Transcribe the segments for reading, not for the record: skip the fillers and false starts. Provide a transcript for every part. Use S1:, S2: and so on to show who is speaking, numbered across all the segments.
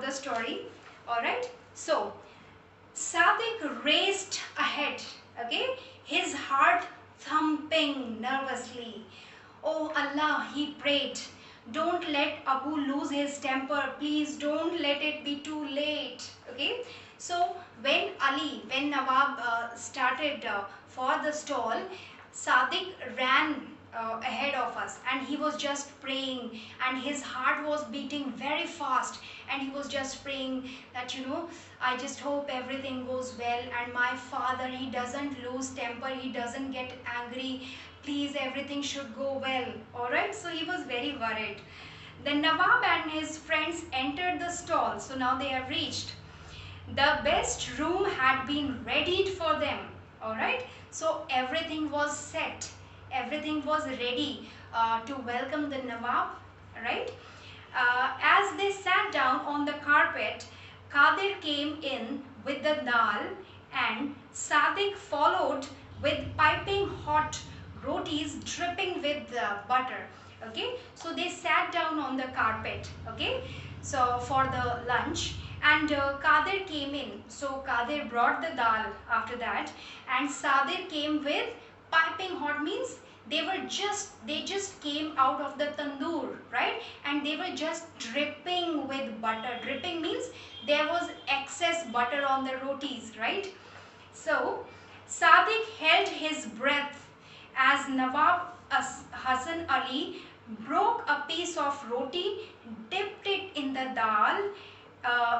S1: the story. Alright, so Sadiq raced ahead, okay, his heart thumping nervously. Oh Allah, he prayed, don't let Abu lose his temper, please don't let it be too late. Okay, so when Nawab started for the stall, Sadiq ran ahead of us, and he was just praying, and his heart was beating very fast, and he was just praying that, I just hope everything goes well, and my father, he doesn't lose temper, he doesn't get angry, please everything should go well. Alright, so he was very worried. Then Nawab and his friends entered the stall. So now they have reached. The best room had been readied for them. Alright, so everything was set, everything was ready to welcome the Nawab. Right, as they sat down on the carpet, Qadir came in with the dal, and Sadiq followed with piping hot rotis dripping with butter. Okay, so they sat down on the carpet, okay, so for the lunch, and Qadir came in. So Qadir brought the dal after that, and Sadiq came with piping hot, means they just came out of the tandoor, right, and they were just dripping with butter. Dripping means there was excess butter on the rotis, right? So Sadiq held his breath as Nawab Hasan Ali broke a piece of roti, dipped it in the dal,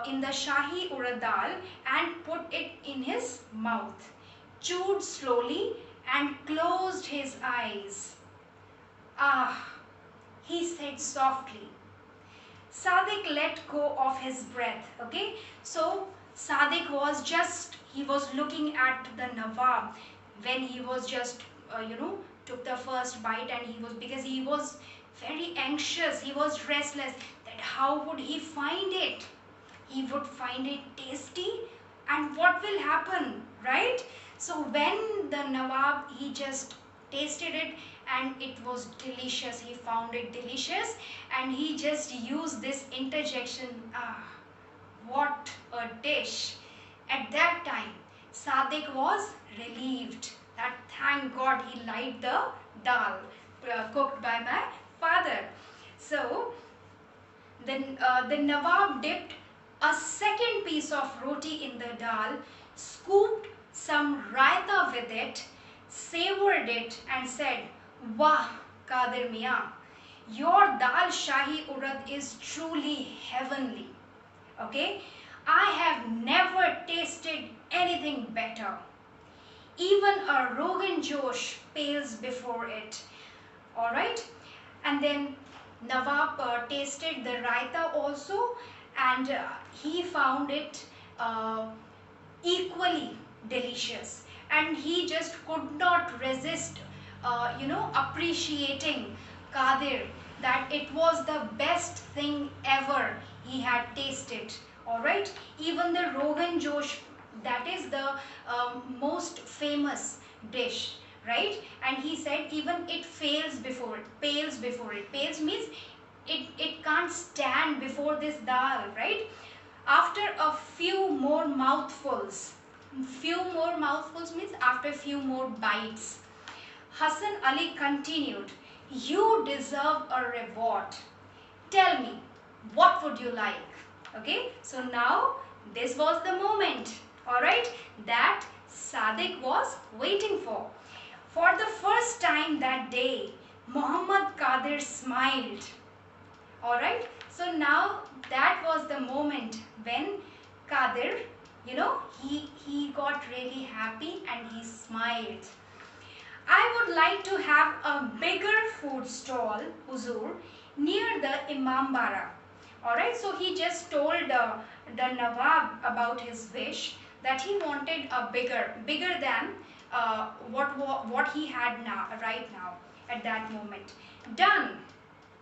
S1: in the Shahi Urad dal, and put it in his mouth, chewed slowly and closed his eyes. Ah, he said softly. Sadiq let go of his breath. Okay, so Sadiq was he was looking at the Nawab when he was just, took the first bite, and because he was very anxious, he was restless, that how would he find it? He would find it tasty, and what will happen, right? So when the Nawab, he just tasted it, and it was delicious, he found it delicious, and he just used this interjection, ah, what a dish. At that time, Sadiq was relieved that thank God he liked the dal cooked by my father. So then the Nawab dipped a second piece of roti in the dal, scooped some raita with it, savored it, and said, Wah, Qadir Mian, your dal Shahi Urad is truly heavenly. Okay, I have never tasted anything better. Even a Rogan Josh pales before it. Alright, and then Nawab tasted the raita also, and he found it equally delicious, and he just could not resist appreciating Qadir, that it was the best thing ever he had tasted. Alright, even the Rogan Josh, that is the most famous dish, right? And he said even it pales before it. Pales means it can't stand before this dal, right? After a few more mouthfuls means after few more bites, Hasan Ali continued, you deserve a reward. Tell me, what would you like? Okay, so now this was the moment, alright, that Sadiq was waiting for. For the first time that day, Muhammad Qadir smiled. Alright, so now that was the moment when Qadir, he got really happy and he smiled. I would like to have a bigger food stall, Huzur, near the Imambara. Alright, so he just told the Nawab about his wish, that he wanted a bigger than what he had right now at that moment. Done,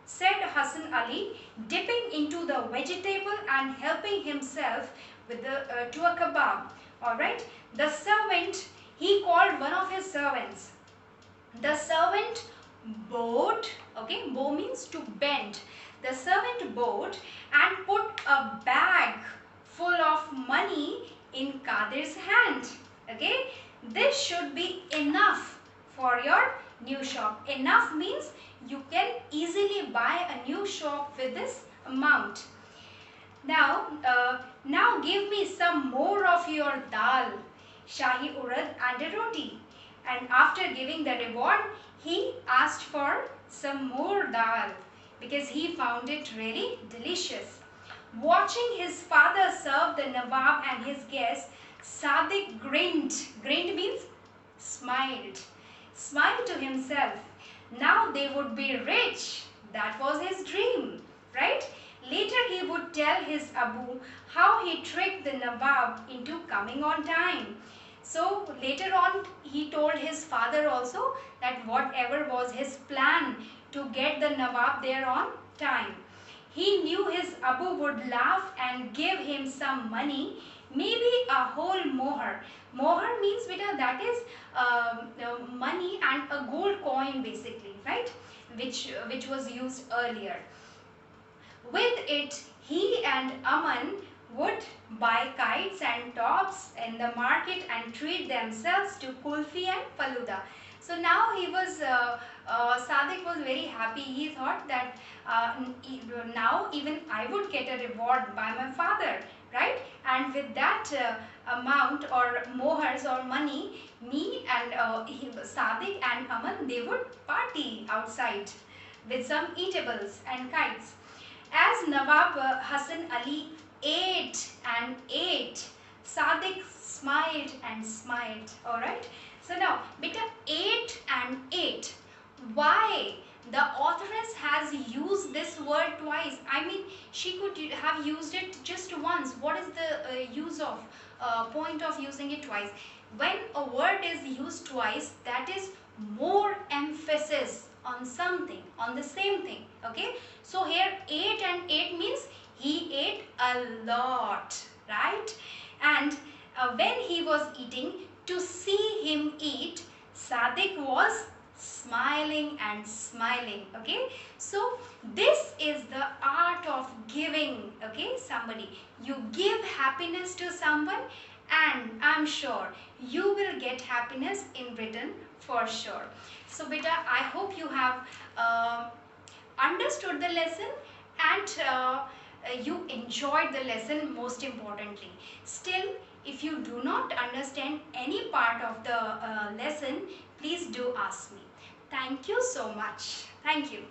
S1: said Hasan Ali, dipping into the vegetable and helping himself with to a kebab. Alright, the servant, he called one of his servants. The servant bowed, okay, bow means to bend. The servant bowed and put a bag full of money in Kadir's hand. Okay, this should be enough for your new shop. Enough means you can easily buy a new shop with this amount. Now give me some more of your dal, shahi urad and a roti. And after giving the reward, he asked for some more dal because he found it really delicious. Watching his father serve the Nawab and his guests, Sadiq grinned. Grinned means smiled. Smiled to himself. Now they would be rich. That was his dream, right? Later he would tell his Abu how he tricked the Nawab into coming on time. So later on he told his father also that whatever was his plan to get the Nawab there on time. He knew his Abu would laugh and give him some money, maybe a whole moher. Moher means beta that is money and a gold coin basically, right? Which was used earlier. With it, he and Aman would buy kites and tops in the market and treat themselves to kulfi and faluda. So now Sadiq was very happy. He thought that now even I would get a reward by my father, right? And with that amount or mohars or money, me and Sadiq and Aman, they would party outside with some eatables and kites. As Nawab Hassan Ali ate and ate, Sadiq smiled and smiled. Alright. So now, beta ate and ate. Why? The authoress has used this word twice. I mean, she could have used it just once. What is the point of using it twice? When a word is used twice, that is more emphasis on something, on the same thing. Okay, so here 8 and 8 means he ate a lot, right? And when he was eating, to see him eat, Sadiq was smiling and smiling. Okay, so this is the art of giving. Okay, somebody, you give happiness to someone and I'm sure you will get happiness in return for sure. So beta, I hope you have understood the lesson and you enjoyed the lesson most importantly. Still, if you do not understand any part of the lesson, please do ask me. Thank you so much. Thank you.